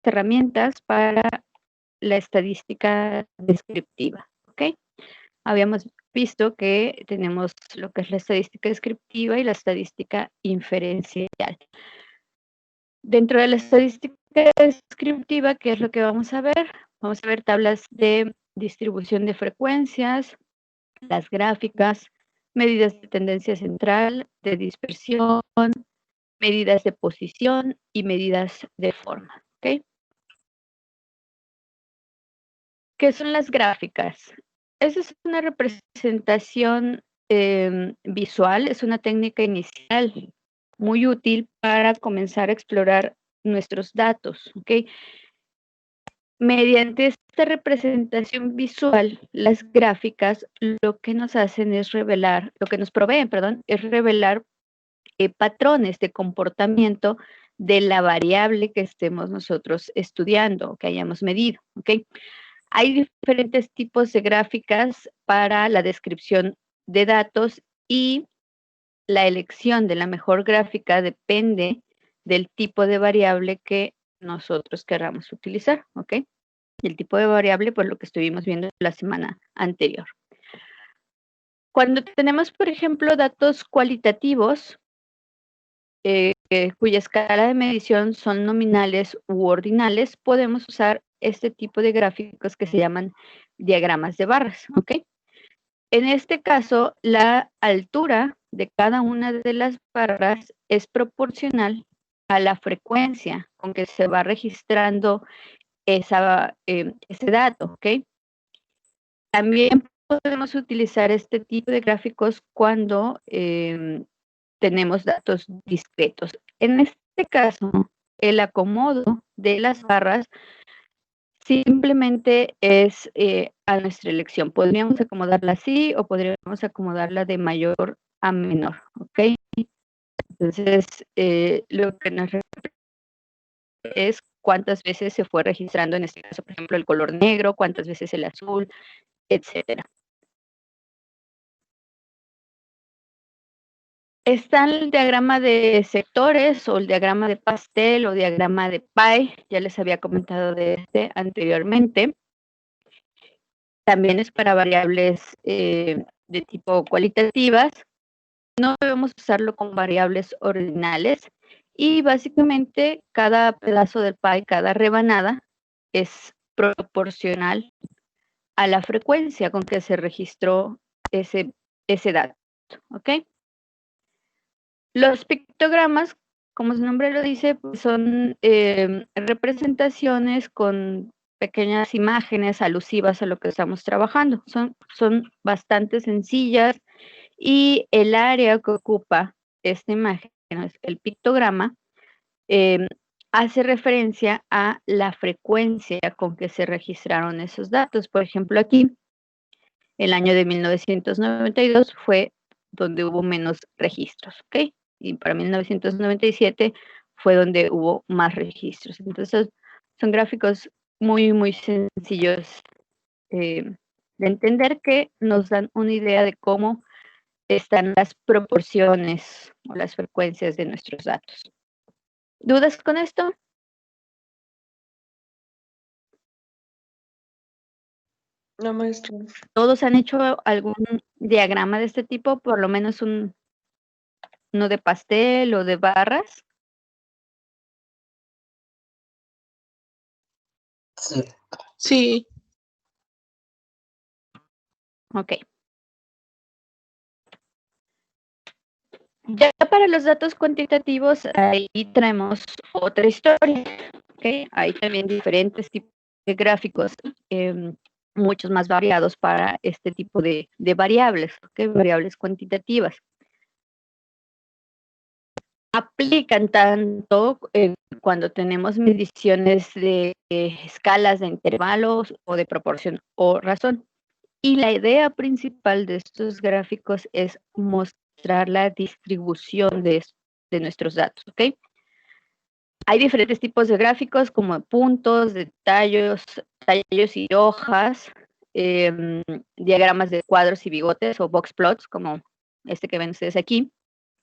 herramientas para la estadística descriptiva, ¿ok? Habíamos visto que tenemos lo que es la estadística descriptiva y la estadística inferencial. Dentro de la estadística descriptiva, ¿qué es lo que vamos a ver? Vamos a ver tablas de distribución de frecuencias, las gráficas, medidas de tendencia central, de dispersión, medidas de posición y medidas de forma, ¿ok? ¿Qué son las gráficas? Esa es una representación visual, es una técnica inicial muy útil para comenzar a explorar nuestros datos, ¿ok? Mediante esta representación visual, las gráficas lo que nos hacen es revelar, lo que nos proveen, perdón, es revelar patrones de comportamiento de la variable que estemos nosotros estudiando o que hayamos medido, ¿ok? Hay diferentes tipos de gráficas para la descripción de datos y la elección de la mejor gráfica depende del tipo de variable que nosotros queramos utilizar, ¿ok? El tipo de variable, pues lo que estuvimos viendo la semana anterior. Cuando tenemos, por ejemplo, datos cualitativos, cuya escala de medición son nominales u ordinales, podemos usar este tipo de gráficos que se llaman diagramas de barras, ¿ok? En este caso, la altura de cada una de las barras es proporcional a la frecuencia con que se va registrando ese dato, ¿ok? También podemos utilizar este tipo de gráficos cuando tenemos datos discretos. En este caso, el acomodo de las barras simplemente es a nuestra elección. Podríamos acomodarla así o podríamos acomodarla de mayor a menor, ¿ok? Entonces, lo que nos es cuántas veces se fue registrando, en este caso, por ejemplo, el color negro, cuántas veces el azul, etcétera. Está el diagrama de sectores o el diagrama de pastel o diagrama de pie, ya les había comentado de este anteriormente. También es para variables de tipo cualitativas. No debemos usarlo con variables ordinales y básicamente cada pedazo del pie, cada rebanada es proporcional a la frecuencia con que se registró ese dato, ¿ok? Los pictogramas, como su nombre lo dice, pues son representaciones con pequeñas imágenes alusivas a lo que estamos trabajando. Son bastante sencillas y el área que ocupa esta imagen, el pictograma, hace referencia a la frecuencia con que se registraron esos datos. Por ejemplo, aquí, el año de 1992 fue donde hubo menos registros, ¿ok? Y para 1997 fue donde hubo más registros. Entonces, son gráficos muy, muy sencillos de entender que nos dan una idea de cómo están las proporciones o las frecuencias de nuestros datos. ¿Dudas con esto? No, maestro. ¿Todos han hecho algún diagrama de este tipo? Por lo menos uno de pastel o de barras. Sí. Sí. Ok. Ya para los datos cuantitativos, ahí traemos otra historia. ¿Okay? Hay también diferentes tipos de gráficos, muchos más variados para este tipo de variables, ¿okay? Variables cuantitativas. Aplican tanto cuando tenemos mediciones de escalas de intervalos o de proporción o razón. Y la idea principal de estos gráficos es mostrar la distribución de nuestros datos, ¿ok? Hay diferentes tipos de gráficos como puntos, de tallos y hojas, diagramas de cuadros y bigotes o box plots, como este que ven ustedes aquí,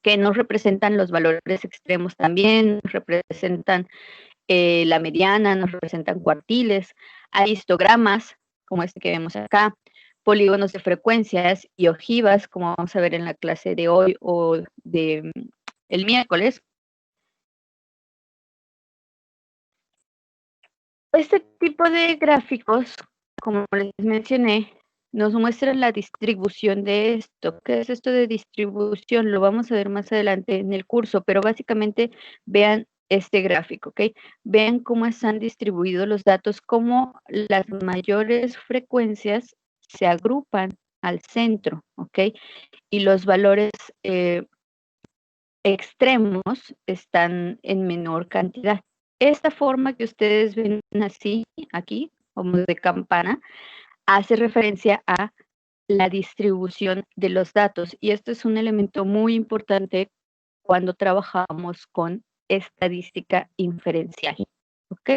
que nos representan los valores extremos también, representan La mediana nos representan cuartiles. Hay histogramas, como este que vemos acá, polígonos de frecuencias y ojivas, como vamos a ver en la clase de hoy o de el miércoles. Este tipo de gráficos, como les mencioné, nos muestran la distribución de esto. ¿Qué es esto de distribución? Lo vamos a ver más adelante en el curso, pero básicamente vean este gráfico, ¿ok? Vean cómo están distribuidos los datos, cómo las mayores frecuencias se agrupan al centro, ¿ok? Y los valores extremos están en menor cantidad. Esta forma que ustedes ven así, aquí, como de campana, hace referencia a la distribución de los datos. Y esto es un elemento muy importante cuando trabajamos con estadística inferencial. ¿Ok?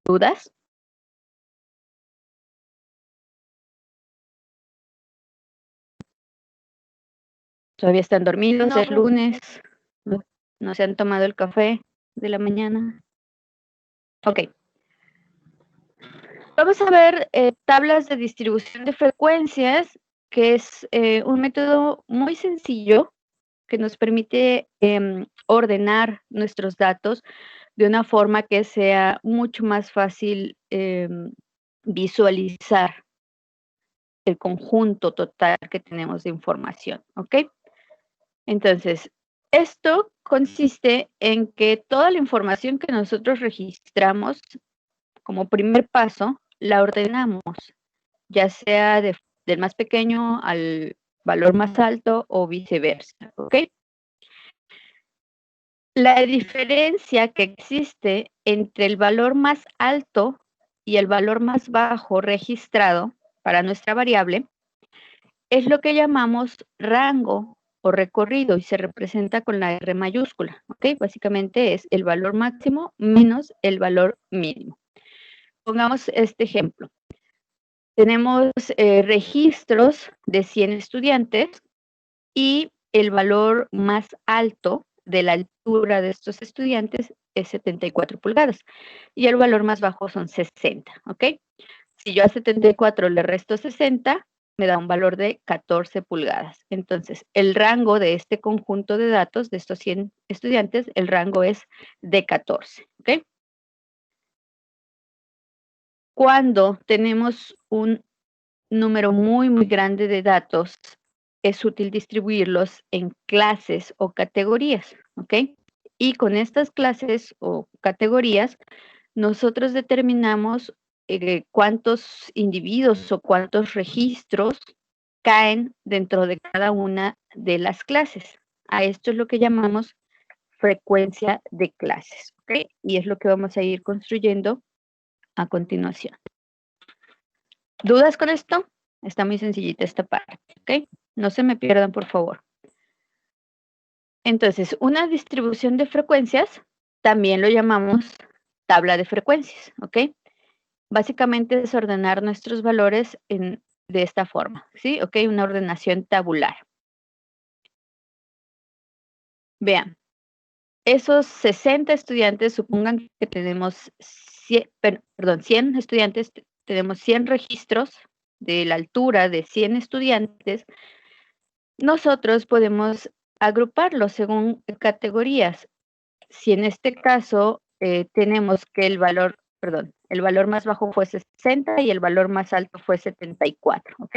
¿Dudas? ¿Todavía están dormidos? No, ¿Es lunes? ¿No se han tomado el café de la mañana? Ok. Vamos a ver tablas de distribución de frecuencias, que es un método muy sencillo que nos permite ordenar nuestros datos de una forma que sea mucho más fácil visualizar el conjunto total que tenemos de información, ¿ok? Entonces, esto consiste en que toda la información que nosotros registramos como primer paso, la ordenamos, ya sea del más pequeño al valor más alto o viceversa, ¿ok? La diferencia que existe entre el valor más alto y el valor más bajo registrado para nuestra variable es lo que llamamos rango o recorrido y se representa con la R mayúscula, ¿ok? Básicamente es el valor máximo menos el valor mínimo. Pongamos este ejemplo. Tenemos registros de 100 estudiantes y el valor más alto de la altura de estos estudiantes es 74 pulgadas y el valor más bajo son 60, ¿ok? Si yo a 74 le resto 60, me da un valor de 14 pulgadas. Entonces, el rango de este conjunto de datos de estos 100 estudiantes, el rango es de 14, ¿ok? Cuando tenemos un número muy, muy grande de datos, es útil distribuirlos en clases o categorías, ¿ok? Y con estas clases o categorías, nosotros determinamos cuántos individuos o cuántos registros caen dentro de cada una de las clases. A esto es lo que llamamos frecuencia de clases, ¿ok? Y es lo que vamos a ir construyendo a continuación. ¿Dudas con esto? Está muy sencillita esta parte, ¿ok? No se me pierdan, por favor. Entonces, una distribución de frecuencias también lo llamamos tabla de frecuencias, ¿ok? Básicamente es ordenar nuestros valores de esta forma, ¿sí? ¿Ok? Una ordenación tabular. Vean, esos 60 estudiantes, supongan que tenemos 100 estudiantes, tenemos 100 registros de la altura de 100 estudiantes. Nosotros podemos agruparlos según categorías. Si en este caso tenemos que el valor más bajo fue 60 y el valor más alto fue 74, ¿ok?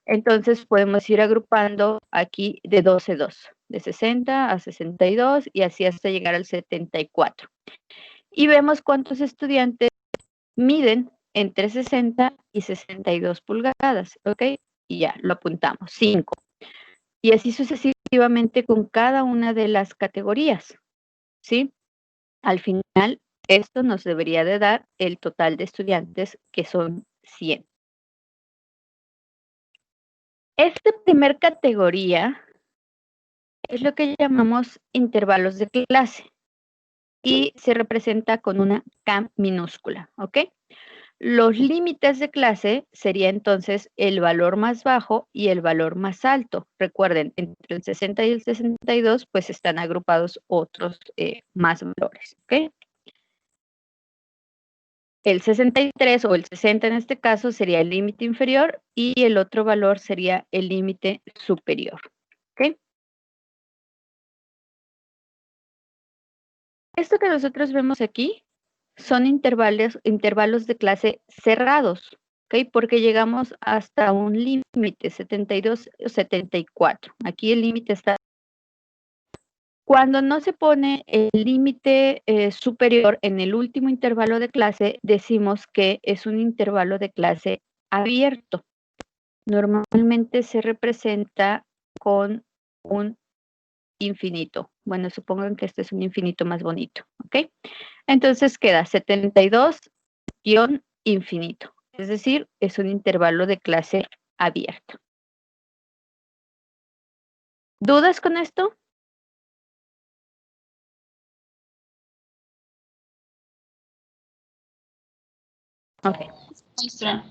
Entonces podemos ir agrupando aquí de 12 2, de 60 a 62 y así hasta llegar al 74. Y vemos cuántos estudiantes miden entre 60 y 62 pulgadas, ¿ok? Y ya, lo apuntamos, 5. Y así sucesivamente con cada una de las categorías, ¿sí? Al final, esto nos debería de dar el total de estudiantes, que son 100. Esta primer categoría es lo que llamamos intervalos de clase y se representa con una K minúscula, ¿ok? Los límites de clase sería entonces el valor más bajo y el valor más alto. Recuerden, entre el 60 y el 62, pues están agrupados otros más valores, ¿ok? El 63 o el 60 en este caso sería el límite inferior y el otro valor sería el límite superior, ¿ok? Esto que nosotros vemos aquí son intervalos de clase cerrados, ¿ok? Porque llegamos hasta un límite, 72 o 74. Aquí el límite está. Cuando no se pone el límite superior en el último intervalo de clase, decimos que es un intervalo de clase abierto. Normalmente se representa con un infinito. Bueno, supongan que este es un infinito más bonito, ¿ok? Entonces queda 72 infinito, es decir, es un intervalo de clase abierto. ¿Dudas con esto? Ok. Maestra.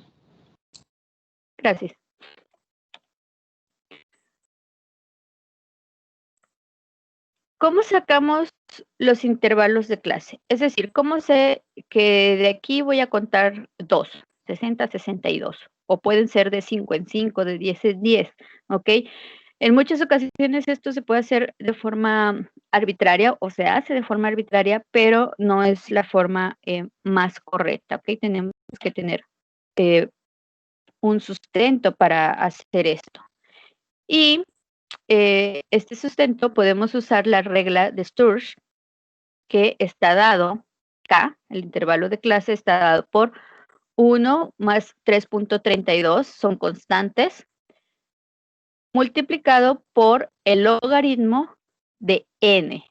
Gracias. ¿Cómo sacamos los intervalos de clase? Es decir, ¿cómo sé que de aquí voy a contar 2, 60, 62? O pueden ser de 5 en 5, de 10 en 10, ¿ok? En muchas ocasiones esto se puede hacer de forma arbitraria o se hace de forma arbitraria, pero no es la forma más correcta, ¿ok? Tenemos que tener un sustento para hacer esto. Y este sustento podemos usar la regla de Sturge, que está dado, K, el intervalo de clase está dado por 1 más 3.32, son constantes, multiplicado por el logaritmo de n,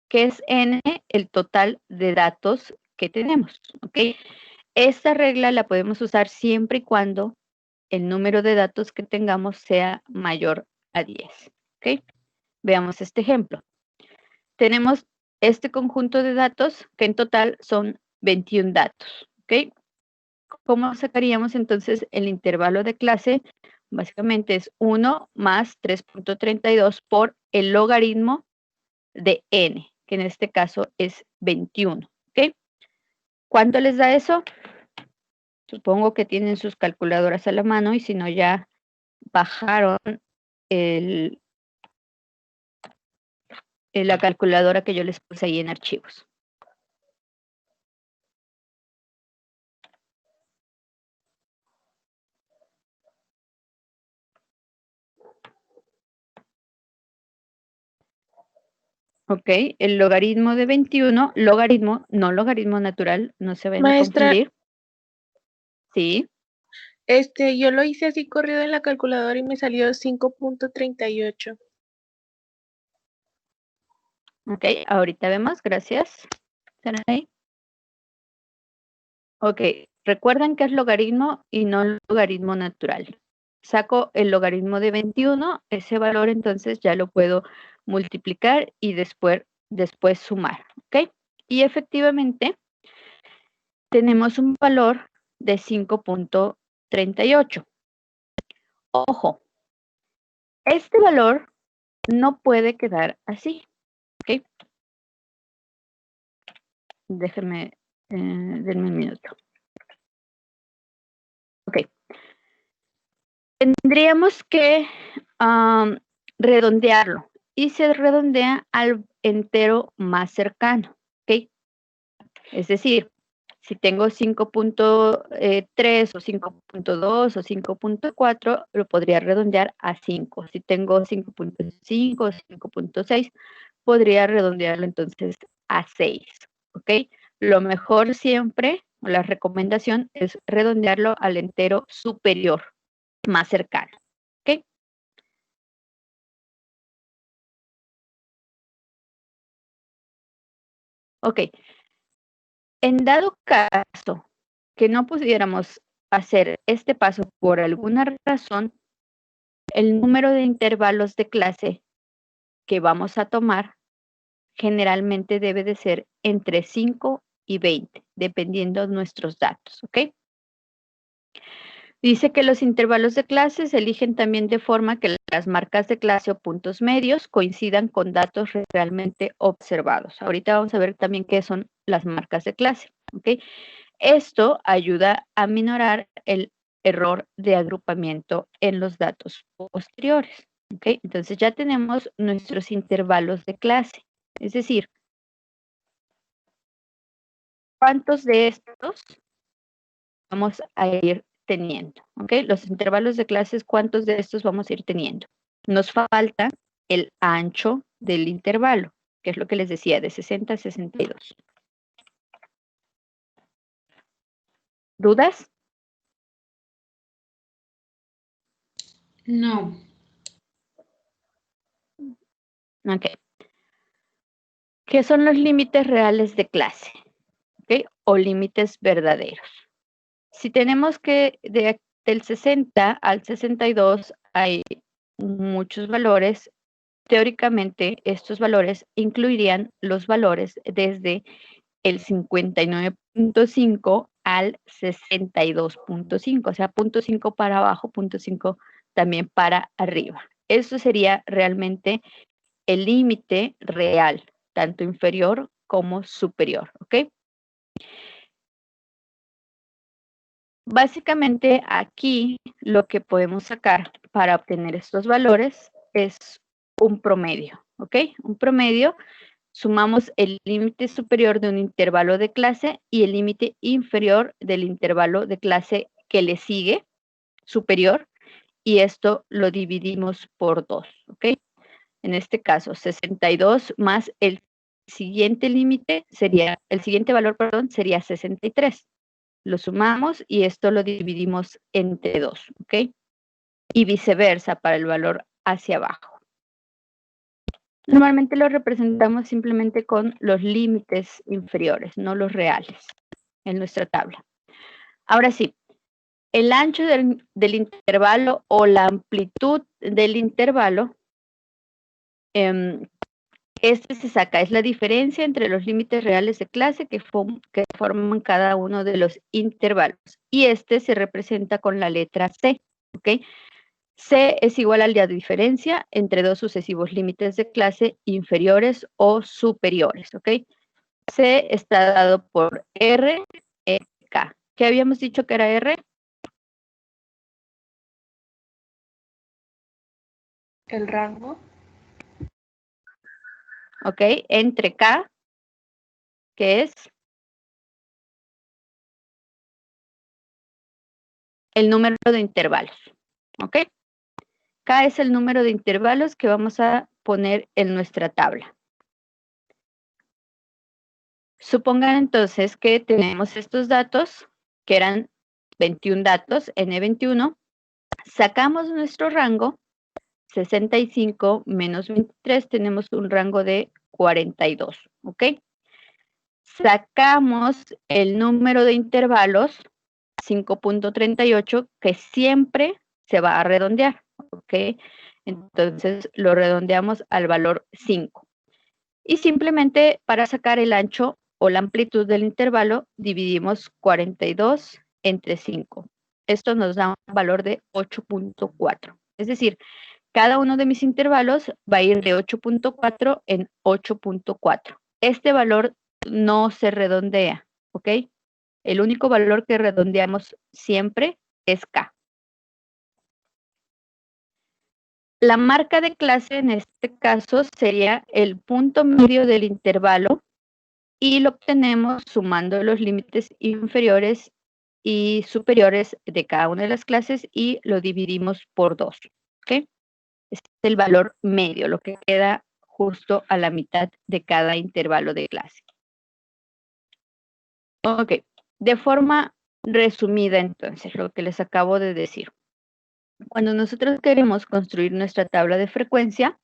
que es n, el total de datos que tenemos, ¿ok? Esta regla la podemos usar siempre y cuando el número de datos que tengamos sea mayor a 10, ¿ok? Veamos este ejemplo. Tenemos este conjunto de datos que en total son 21 datos, ¿ok? ¿Cómo sacaríamos entonces el intervalo de clase? Básicamente es 1 más 3.32 por el logaritmo de n, que en este caso es 21, ¿ok? ¿Cuánto les da eso? Supongo que tienen sus calculadoras a la mano y si no ya bajaron la calculadora que yo les puse ahí en archivos. Ok, el logaritmo de 21, logaritmo, no logaritmo natural, no se vayan a Maestra, confundir. Sí, yo lo hice así corrido en la calculadora y me salió 5.38. ok, ahorita vemos, gracias. Saraí. Ok, recuerden que es logaritmo y no logaritmo natural. Saco el logaritmo de 21, ese valor entonces ya lo puedo multiplicar y después sumar, ¿ok? Y efectivamente tenemos un valor de 5.38. Ojo, este valor no puede quedar así, ¿ok? Déjenme, denme un minuto. Ok. Tendríamos que redondearlo y se redondea al entero más cercano, ¿ok? Es decir, si tengo 5.3 o 5.2 o 5.4, lo podría redondear a 5. Si tengo 5.5 o 5.6, podría redondearlo entonces a 6, ¿ok? Lo mejor siempre, o la recomendación, es redondearlo al entero superior, más cercano, ¿ok? Ok, en dado caso que no pudiéramos hacer este paso por alguna razón, el número de intervalos de clase que vamos a tomar generalmente debe de ser entre 5 y 20, dependiendo de nuestros datos, ¿ok? Dice que los intervalos de clase se eligen también de forma que las marcas de clase o puntos medios coincidan con datos realmente observados. Ahorita vamos a ver también qué son las marcas de clase. ¿Okay? Esto ayuda a minorar el error de agrupamiento en los datos posteriores. ¿Okay? Entonces ya tenemos nuestros intervalos de clase. Es decir, ¿cuántos de estos vamos a ir teniendo? ¿Ok? Los intervalos de clases, ¿cuántos de estos vamos a ir teniendo? Nos falta el ancho del intervalo, que es lo que les decía, de 60 a 62. ¿Dudas? No. Ok. ¿Qué son los límites reales de clase? ¿Ok? O límites verdaderos. Si tenemos que del 60 al 62 hay muchos valores, teóricamente estos valores incluirían los valores desde el 59.5 al 62.5, o sea, 0.5 para abajo, 0.5 también para arriba. Eso sería realmente el límite real, tanto inferior como superior, ¿ok? Básicamente aquí lo que podemos sacar para obtener estos valores es un promedio, ¿ok? Un promedio, sumamos el límite superior de un intervalo de clase y el límite inferior del intervalo de clase que le sigue, superior, y esto lo dividimos por 2, ¿ok? En este caso, 62 más el siguiente límite sería, el siguiente valor, perdón, sería 63. Lo sumamos y esto lo dividimos entre 2, ¿ok? Y viceversa para el valor hacia abajo. Normalmente lo representamos simplemente con los límites inferiores, no los reales, en nuestra tabla. Ahora sí, el ancho del intervalo o la amplitud del intervalo, este se saca, es la diferencia entre los límites reales de clase que forman cada uno de los intervalos. Y este se representa con la letra C, ¿ok? C es igual a la diferencia entre dos sucesivos límites de clase inferiores o superiores, ¿ok? C está dado por R, E, K. ¿Qué habíamos dicho que era R? El rango. ¿Ok? Entre K, que es el número de intervalos, ¿ok? K es el número de intervalos que vamos a poner en nuestra tabla. Supongan entonces que tenemos estos datos, que eran 21 datos, N21, sacamos nuestro rango, 65 menos 23, tenemos un rango de 42, ¿ok? Sacamos el número de intervalos, 5.38, que siempre se va a redondear, ¿ok? Entonces lo redondeamos al valor 5. Y simplemente para sacar el ancho o la amplitud del intervalo, dividimos 42 entre 5. Esto nos da un valor de 8.4. Es decir, cada uno de mis intervalos va a ir de 8.4 en 8.4. Este valor no se redondea, ¿ok? El único valor que redondeamos siempre es K. La marca de clase en este caso sería el punto medio del intervalo y lo obtenemos sumando los límites inferiores y superiores de cada una de las clases y lo dividimos por 2, ¿ok? Este es el valor medio, lo que queda justo a la mitad de cada intervalo de clase. Ok, de forma resumida entonces, lo que les acabo de decir. Cuando nosotros queremos construir nuestra tabla de frecuencia,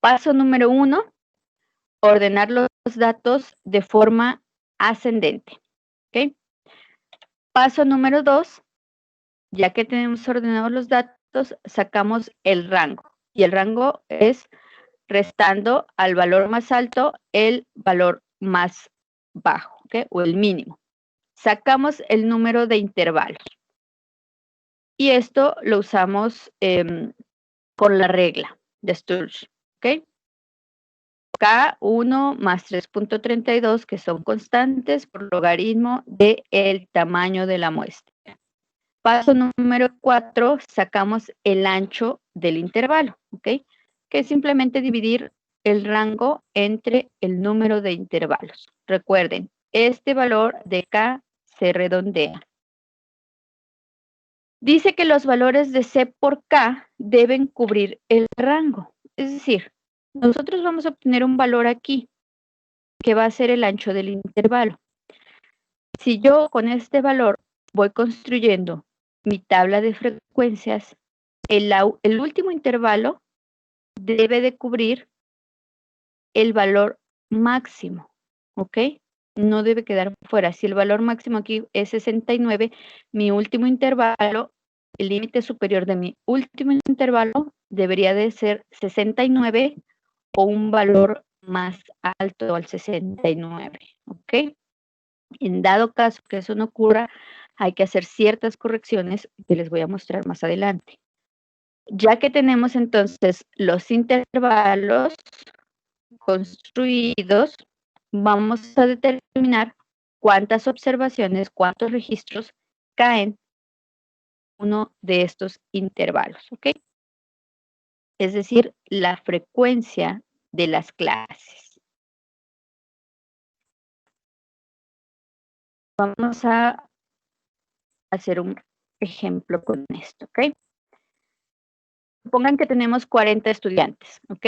paso número 1, ordenar los datos de forma ascendente. ¿Ok? Paso número 2, ya que tenemos ordenados los datos, sacamos el rango. Y el rango es restando al valor más alto el valor más bajo, ¿ok? O el mínimo. sacamos el número de intervalos. Y esto lo usamos con la regla de Sturge, ¿ok? K1 más 3.32, que son constantes por logaritmo del tamaño de la muestra. Paso número 4, sacamos el ancho del intervalo, ¿ok? Que es simplemente dividir el rango entre el número de intervalos. Recuerden, este valor de K se redondea. Dice que los valores de C por K deben cubrir el rango. Es decir, nosotros vamos a obtener un valor aquí, que va a ser el ancho del intervalo. Si yo con este valor voy construyendo mi tabla de frecuencias, el último intervalo debe de cubrir el valor máximo, ¿ok? No debe quedar fuera. Si el valor máximo aquí es 69, mi último intervalo, el límite superior de mi último intervalo debería de ser 69 o un valor más alto al 69, ¿ok? En dado caso que eso no ocurra, hay que hacer ciertas correcciones que les voy a mostrar más adelante. Ya que tenemos entonces los intervalos construidos, vamos a determinar cuántas observaciones, cuántos registros caen en uno de estos intervalos, ¿ok? Es decir, la frecuencia de las clases. Vamos a hacer un ejemplo con esto, ¿ok? Supongan que tenemos 40 estudiantes, ¿ok?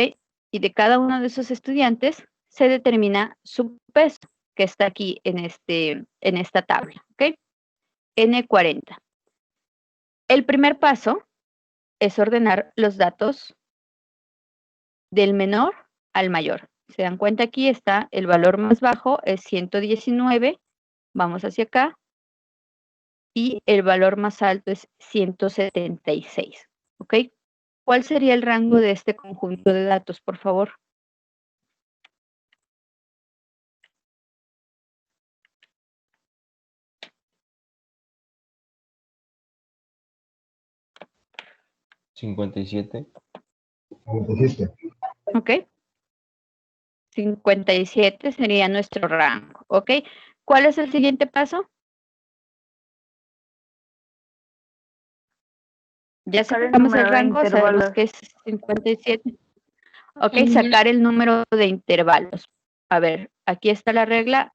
Y de cada uno de esos estudiantes se determina su peso, que está aquí en esta tabla, ¿ok? N40. El primer paso es ordenar los datos del menor al mayor. Se dan cuenta, aquí está el valor más bajo, es 119, vamos hacia acá, y el valor más alto es 176, ¿ok? ¿Cuál sería el rango de este conjunto de datos, por favor? ¿57? ¿Ok? 57 sería nuestro rango, ¿ok? ¿Cuál es el siguiente paso? Ya sacamos el rango, sabemos que es 57. Ok, sacar el número de intervalos. A ver, aquí está la regla.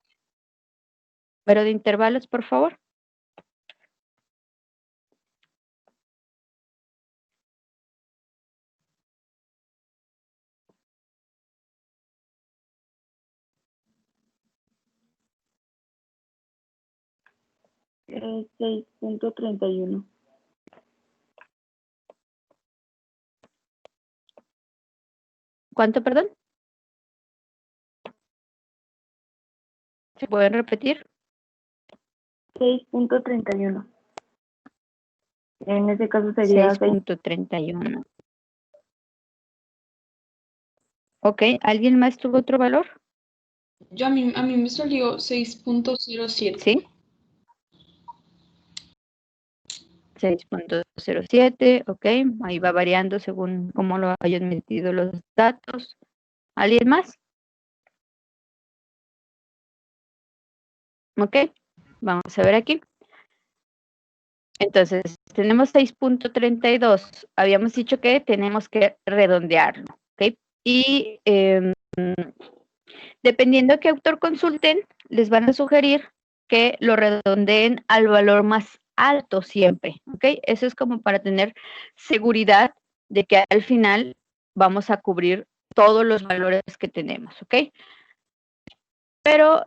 Número de intervalos, por favor. Es 6.31. ¿Cuánto, perdón? ¿Se pueden repetir? 6.31. En ese caso sería 6.31. Ok, ¿alguien más tuvo otro valor? A mí me salió 6.07. ¿Sí? 6.07, ok, ahí va variando según cómo lo hayan metido los datos. ¿Alguien más? Ok, vamos a ver aquí. Entonces, tenemos 6.32. Habíamos dicho que tenemos que redondearlo, ¿ok? Y dependiendo de qué autor consulten, les van a sugerir que lo redondeen al valor más alto siempre, ¿ok? Eso es como para tener seguridad de que al final vamos a cubrir todos los valores que tenemos, ¿ok? Pero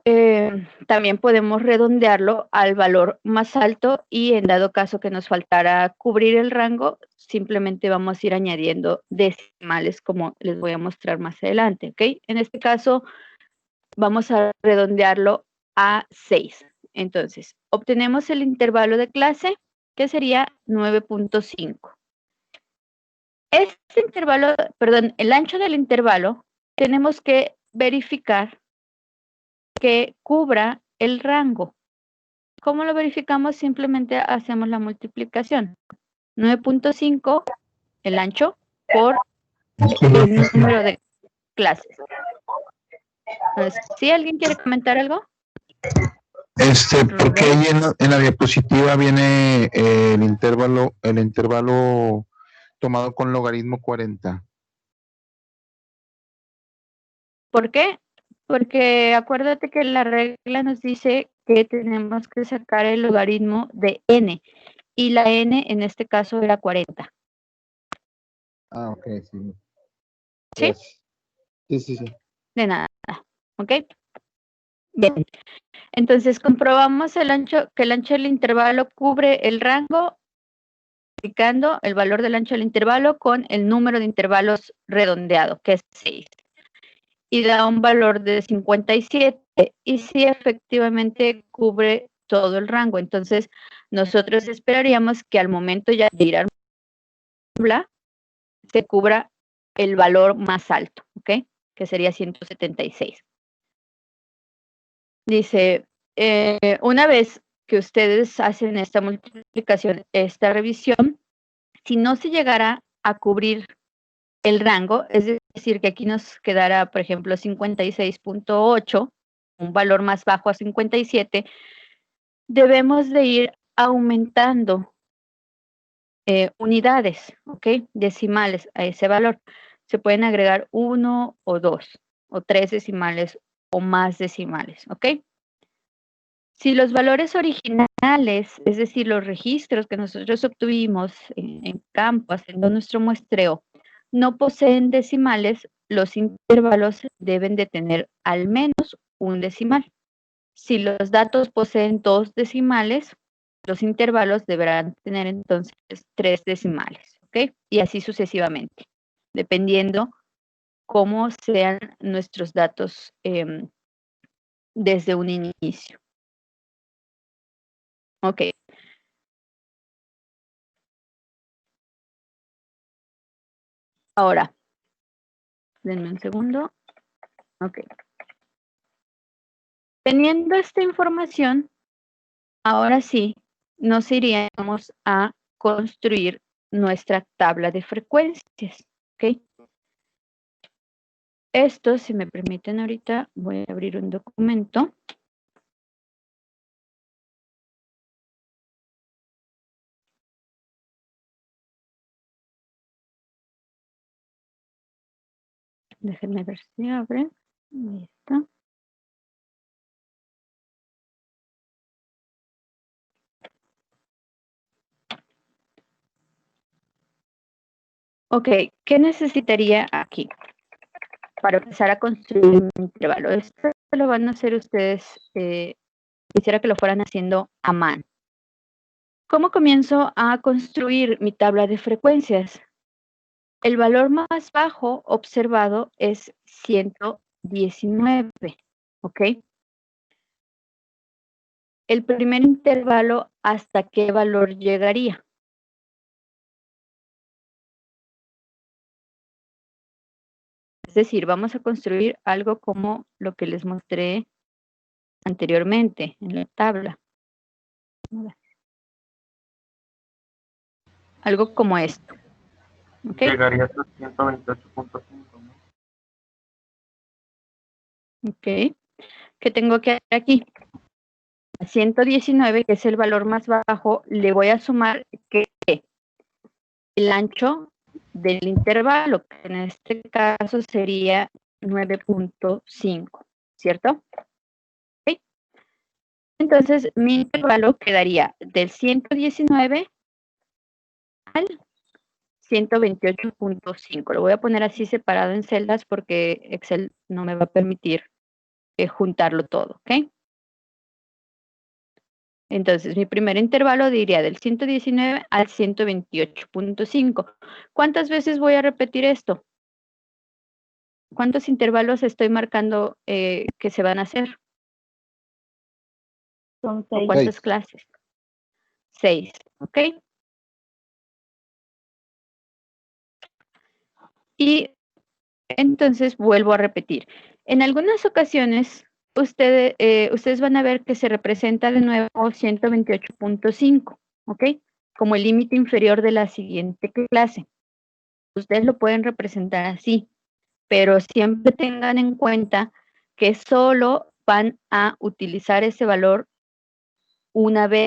también podemos redondearlo al valor más alto y en dado caso que nos faltara cubrir el rango, simplemente vamos a ir añadiendo decimales como les voy a mostrar más adelante, ¿ok? En este caso vamos a redondearlo a 6. Entonces, obtenemos el intervalo de clase que sería 9.5. Este intervalo, perdón, el ancho del intervalo, tenemos que verificar que cubra el rango, ¿Cómo lo verificamos? Simplemente hacemos la multiplicación. 9.5, el ancho, por el número de clases. ¿Sí alguien quiere comentar algo? Porque ahí en la diapositiva viene el intervalo tomado con logaritmo 40. ¿Por qué? Porque acuérdate que la regla nos dice que tenemos que sacar el logaritmo de n, y la n en este caso era 40. Ah, ok, sí. ¿Sí? Sí. De nada. ¿Ok? Bien. Entonces comprobamos el ancho, que el ancho del intervalo cubre el rango, multiplicando el valor del ancho del intervalo con el número de intervalos redondeado, que es 6. Y da un valor de 57. Y sí, efectivamente cubre todo el rango. Entonces, nosotros esperaríamos que al momento ya de ir a se cubra el valor más alto, ¿ok? Que sería 176. Dice, una vez que ustedes hacen esta multiplicación, esta revisión, si no se llegara a cubrir el rango, es decir, que aquí nos quedara, por ejemplo, 56.8, un valor más bajo a 57, debemos de ir aumentando unidades, ¿ok? Decimales a ese valor. Se pueden agregar 1 o 2 o 3 decimales o más decimales, ¿ok? Si los valores originales, es decir, los registros que nosotros obtuvimos en campo haciendo nuestro muestreo, no poseen decimales, los intervalos deben de tener al menos un decimal. Si los datos poseen 2 decimales, los intervalos deberán tener entonces 3 decimales, ¿ok? Y así sucesivamente, dependiendo cómo sean nuestros datos desde un inicio. Ok. Ahora, denme un segundo. Ok. Teniendo esta información, ahora sí, nos iríamos a construir nuestra tabla de frecuencias, ¿ok? Esto, si me permiten ahorita, voy a abrir un documento. Déjenme ver si abre. Ahí está. Ok, ¿qué necesitaría aquí para empezar a construir un intervalo? Esto lo van a hacer ustedes, quisiera que lo fueran haciendo a mano. ¿Cómo comienzo a construir mi tabla de frecuencias? El valor más bajo observado es 119, ¿ok? El primer intervalo, ¿hasta qué valor llegaría? Es decir, vamos a construir algo como lo que les mostré anteriormente en la tabla. Algo como esto. ¿Okay? Llegaría hasta 128.5, ¿no? Ok. ¿Qué tengo que hacer aquí? A 119, que es el valor más bajo, le voy a sumar que el ancho del intervalo, que en este caso sería 9.5, ¿cierto? ¿Okay? Entonces, mi intervalo quedaría del 119 al 128.5. Lo voy a poner así separado en celdas porque Excel no me va a permitir juntarlo todo, ¿ok? Entonces, mi primer intervalo diría del 119 al 128.5. ¿Cuántas veces voy a repetir esto? ¿Cuántos intervalos estoy marcando que se van a hacer? Son ¿O 6. cuántas clases? 6, ¿ok? Y entonces vuelvo a repetir. En algunas ocasiones ustedes van a ver que se representa de nuevo 128.5, ¿ok? Como el límite inferior de la siguiente clase. Ustedes lo pueden representar así, pero siempre tengan en cuenta que solo van a utilizar ese valor una vez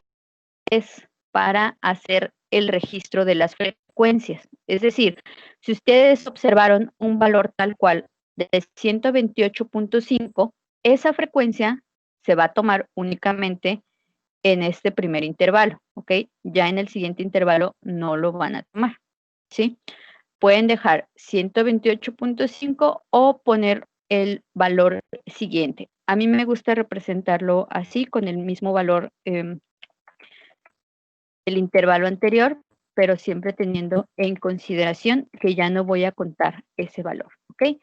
para hacer el registro de las frecuencias. Es decir, si ustedes observaron un valor tal cual de 128.5, esa frecuencia se va a tomar únicamente en este primer intervalo, ¿ok? Ya en el siguiente intervalo no lo van a tomar, ¿sí? Pueden dejar 128.5 o poner el valor siguiente. A mí me gusta representarlo así, con el mismo valor del intervalo anterior, pero siempre teniendo en consideración que ya no voy a contar ese valor, ¿ok?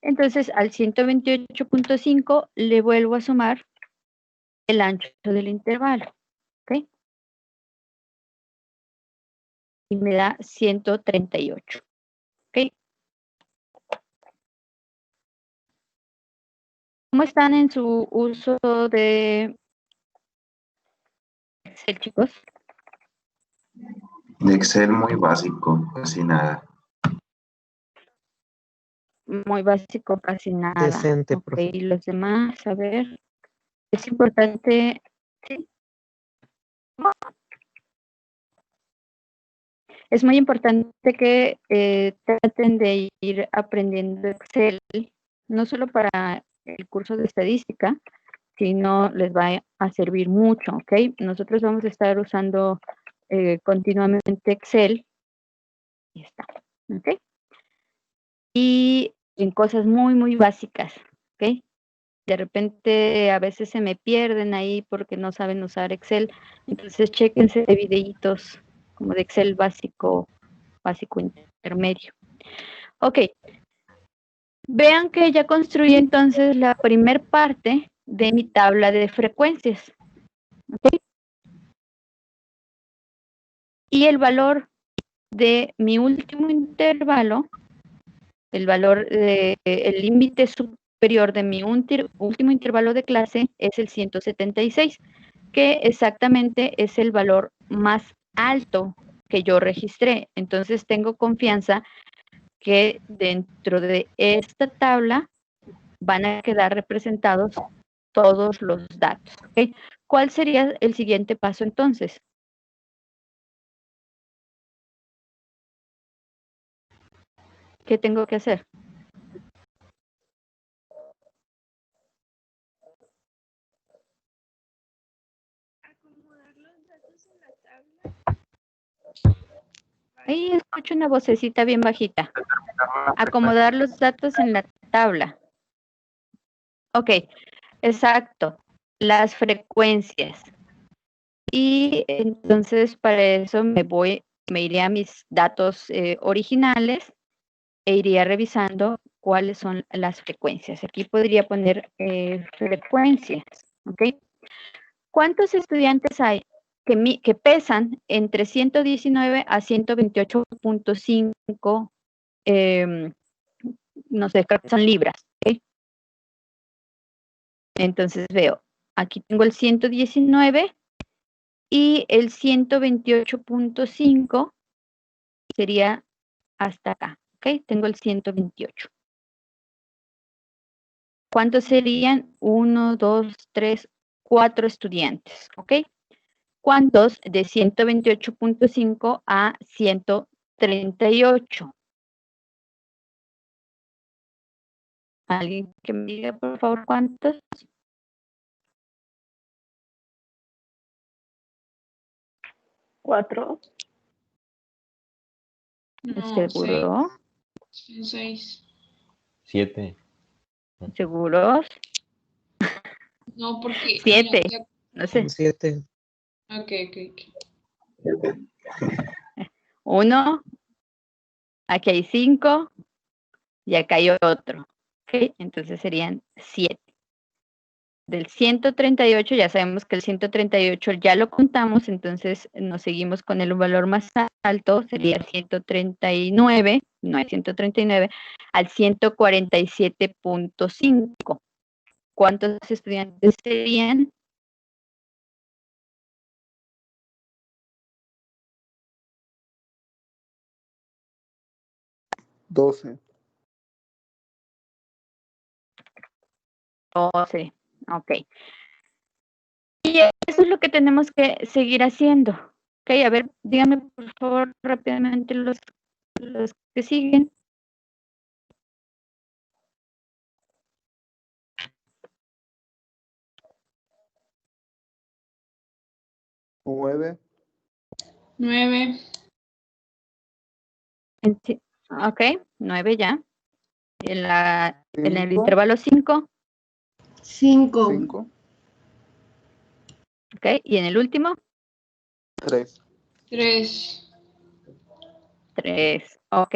Entonces, al 128.5 le vuelvo a sumar el ancho del intervalo, ¿ok? Y me da 138, ¿ok? ¿Cómo están en su uso de Excel, chicos? De Excel muy básico, casi nada. Muy básico, casi nada. Decente, Ok, profe. y los demás, a ver, es importante, sí. Es muy importante que traten de ir aprendiendo Excel, no solo para el curso de estadística, sino les va a servir mucho, ¿ok? Nosotros vamos a estar usando continuamente Excel, y está, ¿ok? Y en cosas muy, muy básicas, ¿ok? De repente a veces se me pierden ahí porque no saben usar Excel, entonces chéquense de videitos como de Excel básico intermedio. Ok, vean que ya construí entonces la primer parte de mi tabla de frecuencias. ¿Okay? Y el valor de mi último intervalo, el valor el límite superior de mi último intervalo de clase es el 176, que exactamente es el valor más alto que yo registré. Entonces tengo confianza que dentro de esta tabla van a quedar representados todos los datos. ¿Okay? ¿Cuál sería el siguiente paso entonces? ¿Qué tengo que hacer? Acomodar los datos en la tabla. Ahí escucho una vocecita bien bajita. Acomodar los datos en la tabla. Ok, exacto. Las frecuencias. Y entonces para eso me iré a mis datos originales e iría revisando cuáles son las frecuencias. Aquí podría poner frecuencias, ¿ok? ¿Cuántos estudiantes hay que pesan entre 119 a 128.5, no sé, creo que son libras, ¿ok? Entonces veo, aquí tengo el 119 y el 128.5 sería hasta acá, ¿ok? Tengo el 128. ¿Cuántos serían? 1, 2, 3, 4 estudiantes, ¿ok? ¿Cuántos de 128.5 a 138? ¿Alguien que me diga, por favor, cuántos? ¿4? No, ¿Seguro? 6. 7. ¿Seguros? No, porque... 7, ya- no sé. 7. Ok. 1, aquí hay 5 y acá hay otro. ¿Ok? Entonces serían 7. Del 138, ya sabemos que el 138 ya lo contamos, entonces nos seguimos con el valor más alto, sería 139, no es 139, al 147.5. ¿cuántos estudiantes serían? Doce. 12. Ok. Y eso es lo que tenemos que seguir haciendo. Ok, a ver, díganme por favor rápidamente los que siguen. 9. 9. Ok, 9 ya. En el 5. intervalo 5. 5. 5. Ok, y en el último, 3. 3. 3. Ok.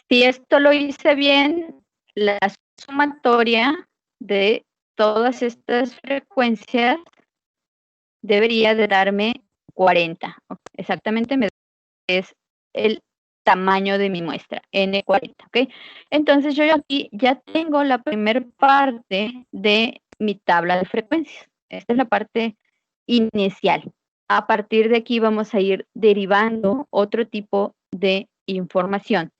Si esto lo hice bien, la sumatoria de todas estas frecuencias debería de darme 40. Exactamente, es el tamaño de mi muestra, N40, ¿ok? Entonces yo aquí ya tengo la primera parte de mi tabla de frecuencias. Esta es la parte inicial. A partir de aquí vamos a ir derivando otro tipo de información.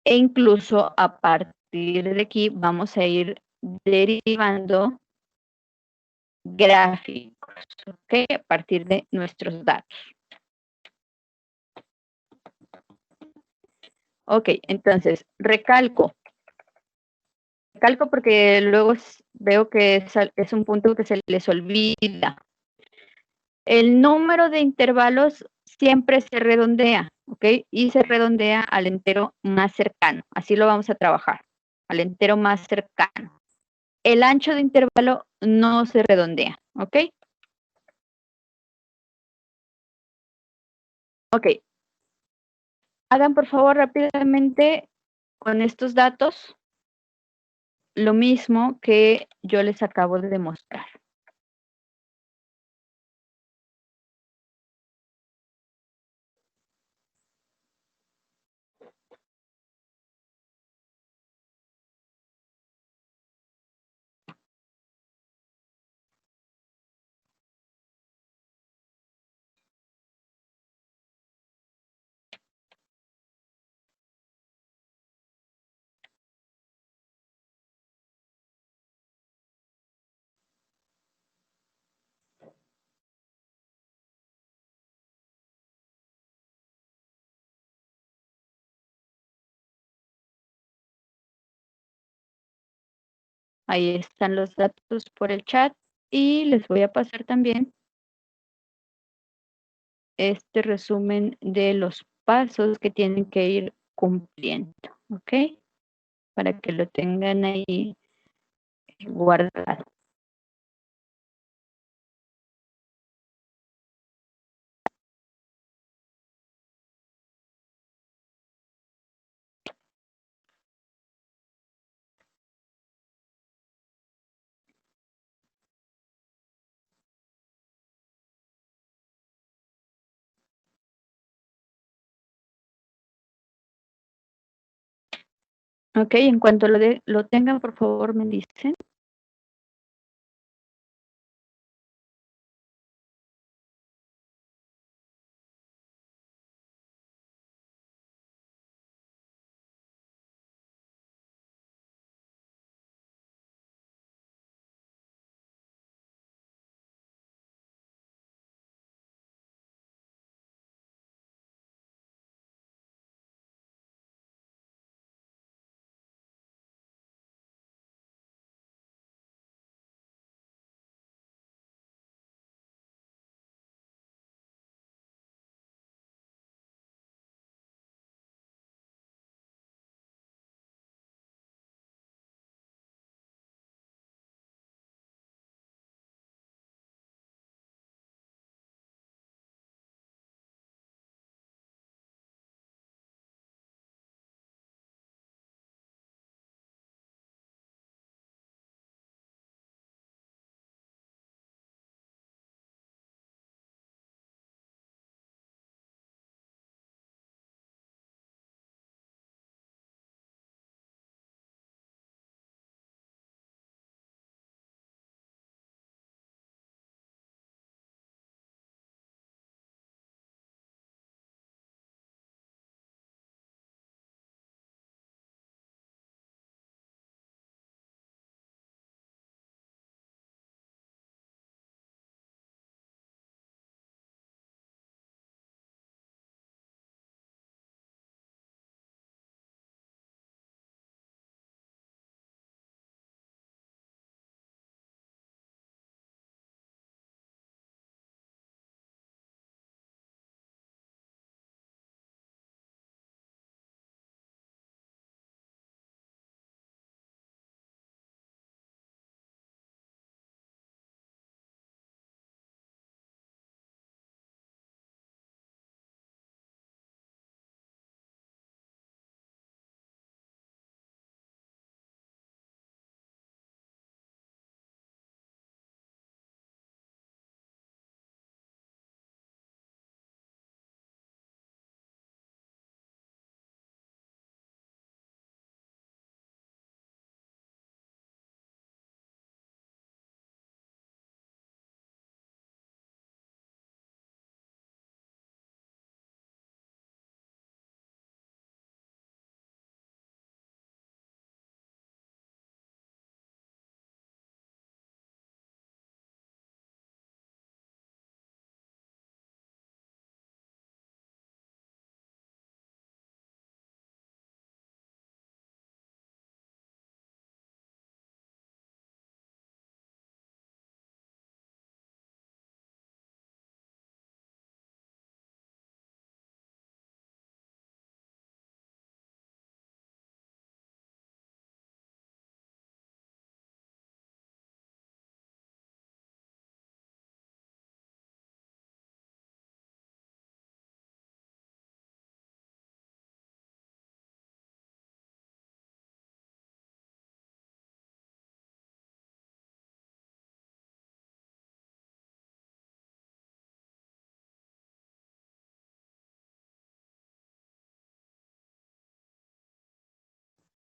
E incluso a partir de aquí vamos a ir derivando gráficos, ¿ok? A partir de nuestros datos. Ok, entonces, recalco porque luego veo que es un punto que se les olvida. El número de intervalos siempre se redondea, ¿ok? Y se redondea al entero más cercano. Así lo vamos a trabajar, al entero más cercano. El ancho de intervalo no se redondea, ¿ok? Ok. Hagan por favor rápidamente con estos datos lo mismo que yo les acabo de demostrar. Ahí están los datos por el chat y les voy a pasar también este resumen de los pasos que tienen que ir cumpliendo, ¿ok? Para que lo tengan ahí guardado. Ok, en cuanto lo tengan, por favor, me dicen.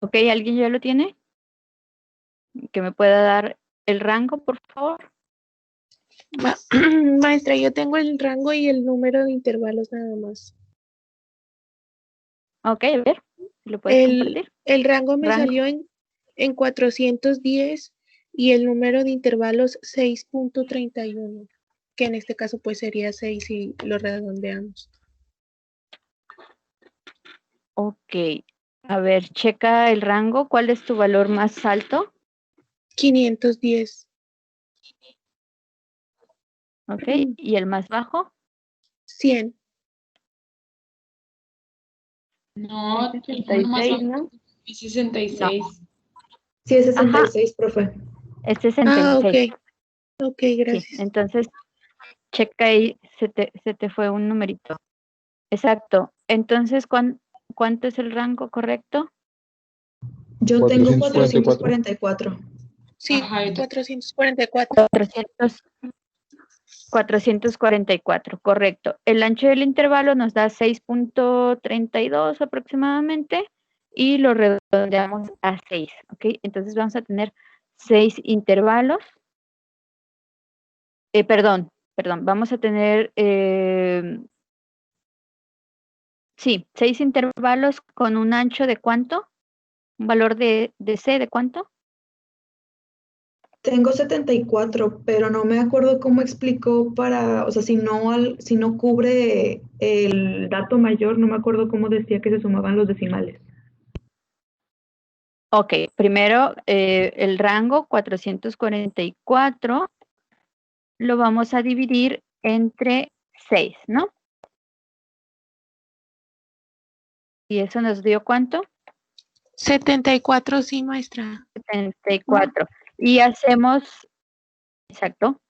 ¿Ok? ¿Alguien ya lo tiene? Que me pueda dar el rango, por favor. Maestra, yo tengo el rango y el número de intervalos nada más. Ok, a ver, si lo puedes compartir. El rango me Rango. salió en 410 y el número de intervalos 6.31, que en este caso pues sería 6 si lo redondeamos. Ok, a ver, checa el rango. ¿Cuál es tu valor más alto? 510. Ok, ¿y el más bajo? 100. No, Es el uno más 66, bajo ¿no? es 66. Sí, es Ajá. 66, profe. Es 66. Ok, Sí, gracias. entonces, checa ahí, se te fue un numerito. Exacto. Entonces, ¿cuánto es el rango correcto? Yo tengo 444. 444. Sí, Ajá, yo 444. 444, correcto. El ancho del intervalo nos da 6.32 aproximadamente y lo redondeamos a 6, ¿ok? Entonces vamos a tener 6 intervalos. Perdón, vamos a tener, sí, 6 intervalos con un ancho de ¿cuánto? ¿Un valor de C de cuánto? Tengo 74, pero no me acuerdo cómo explicó para, o sea, si no cubre el dato mayor, no me acuerdo cómo decía que se sumaban los decimales. Ok, primero el rango 444 lo vamos a dividir entre 6, ¿no? ¿Y eso nos dio cuánto? 74, sí, maestra. 74. Y hacemos, exacto,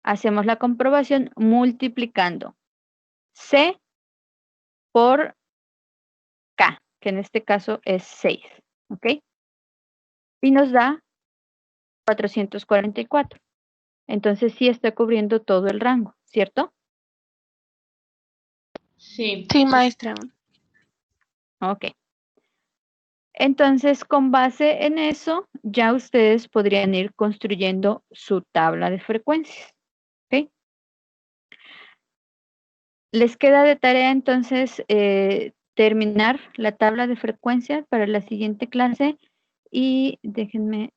hacemos la comprobación multiplicando C por K, que en este caso es 6, ¿ok? Y nos da 444. Entonces sí está cubriendo todo el rango, ¿cierto? Sí. Sí, maestra. Ok. Entonces, con base en eso, ya ustedes podrían ir construyendo su tabla de frecuencias, ¿ok? Les queda de tarea entonces terminar la tabla de frecuencias para la siguiente clase y déjenme,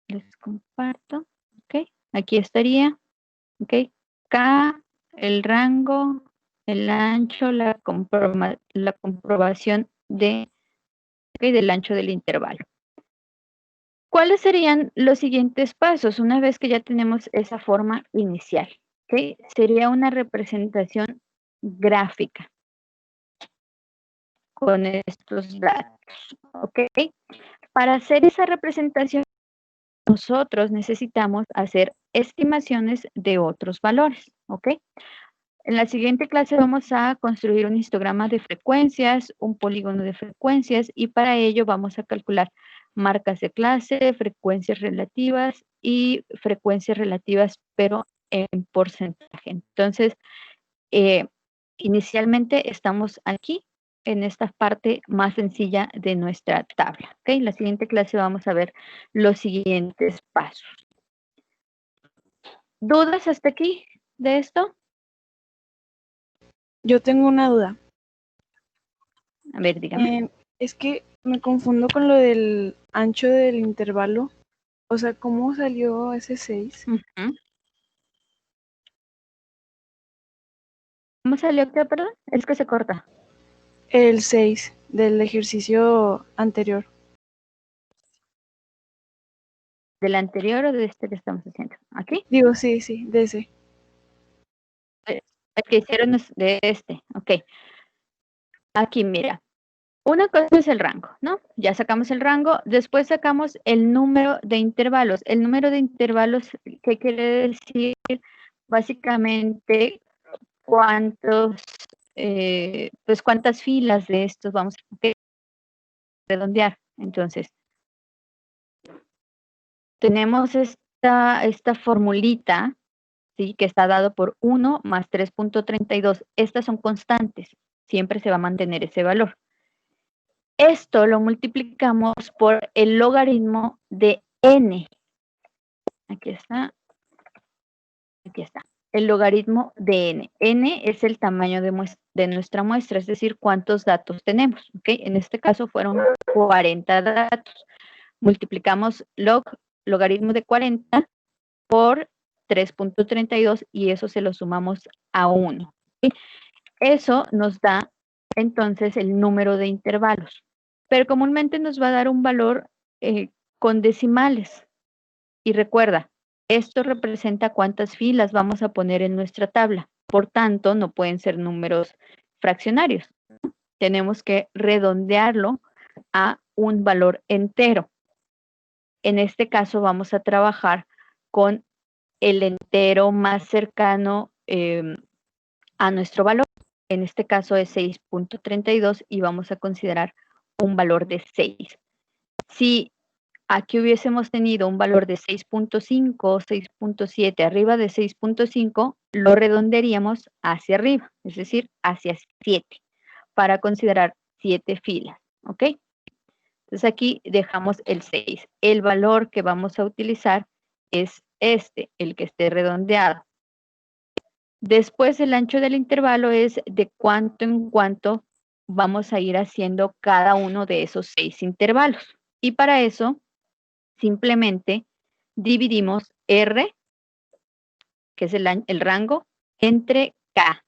les comparto, ¿ok? Aquí estaría, ¿ok? K, el rango, el ancho, la comprobación de, ¿ok? Del ancho del intervalo. ¿Cuáles serían los siguientes pasos una vez que ya tenemos esa forma inicial? ¿Ok? Sería una representación gráfica con estos datos. ¿Ok? Para hacer esa representación, nosotros necesitamos hacer estimaciones de otros valores. ¿Ok? En la siguiente clase vamos a construir un histograma de frecuencias, un polígono de frecuencias y para ello vamos a calcular marcas de clase, frecuencias relativas y frecuencias relativas pero en porcentaje. Entonces, inicialmente estamos aquí en esta parte más sencilla de nuestra tabla. ¿Ok? En la siguiente clase vamos a ver los siguientes pasos. ¿Dudas hasta aquí de esto? Yo tengo una duda. A ver, dígame. Es que me confundo con lo del ancho del intervalo. O sea, ¿cómo salió ese 6? Ujú. ¿Cómo salió qué, perdón? Es que se corta. El 6 del ejercicio anterior. ¿Del anterior o de este que estamos haciendo? ¿Aquí? Digo, sí, de ese. El que hicieron es de este. Ok. Aquí, mira. Una cosa es el rango, ¿no? Ya sacamos el rango. Después sacamos el número de intervalos. El número de intervalos, ¿qué quiere decir? Básicamente, pues cuántas filas de estos vamos a redondear. Entonces, tenemos esta formulita, ¿sí? Que está dado por 1 más 3.32. Estas son constantes. Siempre se va a mantener ese valor. Esto lo multiplicamos por el logaritmo de n. Aquí está. Aquí está. El logaritmo de n. N es el tamaño de nuestra muestra, es decir, cuántos datos tenemos. ¿Okay? En este caso fueron 40 datos. Multiplicamos logaritmo de 40 por 3.32 y eso se lo sumamos a 1. ¿Sí? Eso nos da entonces el número de intervalos. Pero comúnmente nos va a dar un valor con decimales. Y recuerda, esto representa cuántas filas vamos a poner en nuestra tabla. Por tanto, no pueden ser números fraccionarios. Tenemos que redondearlo a un valor entero. En este caso vamos a trabajar con el entero más cercano a nuestro valor. En este caso es 6.32 y vamos a considerar un valor de 6. Si aquí hubiésemos tenido un valor de 6.5 o 6.7 arriba de 6.5, lo redondearíamos hacia arriba, es decir, hacia 7, para considerar 7 filas, ¿ok? Entonces aquí dejamos el 6. El valor que vamos a utilizar es este, el que esté redondeado. Después el ancho del intervalo es de cuánto en cuánto vamos a ir haciendo cada uno de esos 6 intervalos. Y para eso simplemente dividimos R, que es el rango, entre K,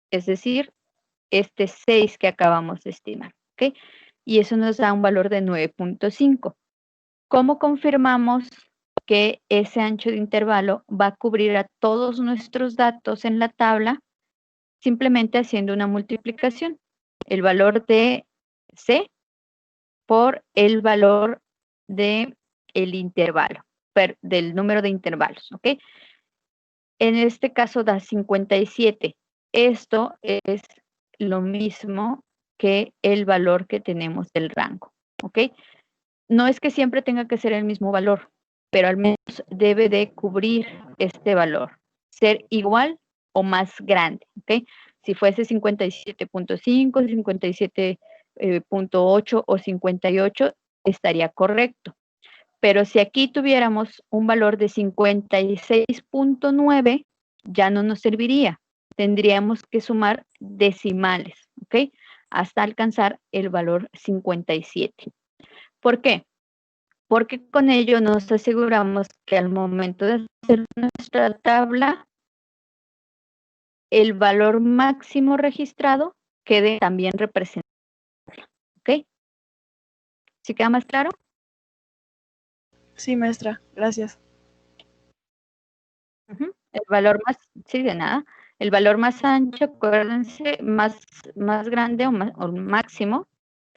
es decir, este 6 que acabamos de estimar, ¿ok? Y eso nos da un valor de 9.5. ¿Cómo confirmamos que ese ancho de intervalo va a cubrir a todos nuestros datos en la tabla? Simplemente haciendo una multiplicación. El valor de C por el valor de el intervalo, del número de intervalos, ¿ok? En este caso da 57. Esto es lo mismo que el valor que tenemos del rango, ¿ok? No es que siempre tenga que ser el mismo valor, pero al menos debe de cubrir este valor, ser igual o más grande, ¿ok? Si fuese 57.5, 57.8 o 58, estaría correcto. Pero si aquí tuviéramos un valor de 56.9, ya no nos serviría. Tendríamos que sumar decimales, ¿ok? Hasta alcanzar el valor 57. ¿Por qué? Porque con ello nos aseguramos que al momento de hacer nuestra tabla, el valor máximo registrado quede también representado. ¿Ok? ¿Sí queda más claro? Sí, maestra, gracias. El valor más, sí, de nada. El valor más ancho, acuérdense, más grande o máximo,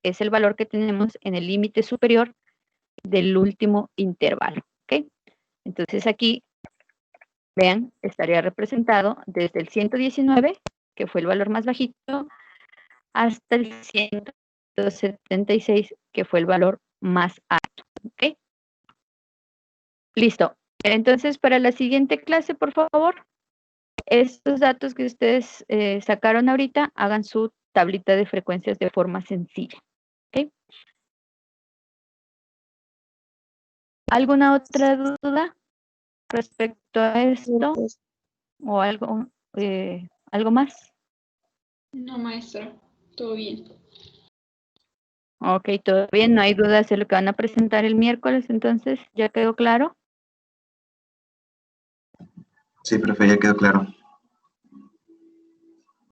es el valor que tenemos en el límite superior del último intervalo. ¿Ok? Entonces aquí, vean, estaría representado desde el 119, que fue el valor más bajito, hasta el 176, que fue el valor más alto. ¿Ok? Listo. Entonces, para la siguiente clase, por favor, estos datos que ustedes sacaron ahorita, hagan su tablita de frecuencias de forma sencilla. ¿Ok? ¿Alguna otra duda respecto a esto? ¿O algo más? No, maestra, todo bien. Ok, todo bien, no hay dudas de lo que van a presentar el miércoles, entonces, ¿ya quedó claro? Sí, profe, ya quedó claro.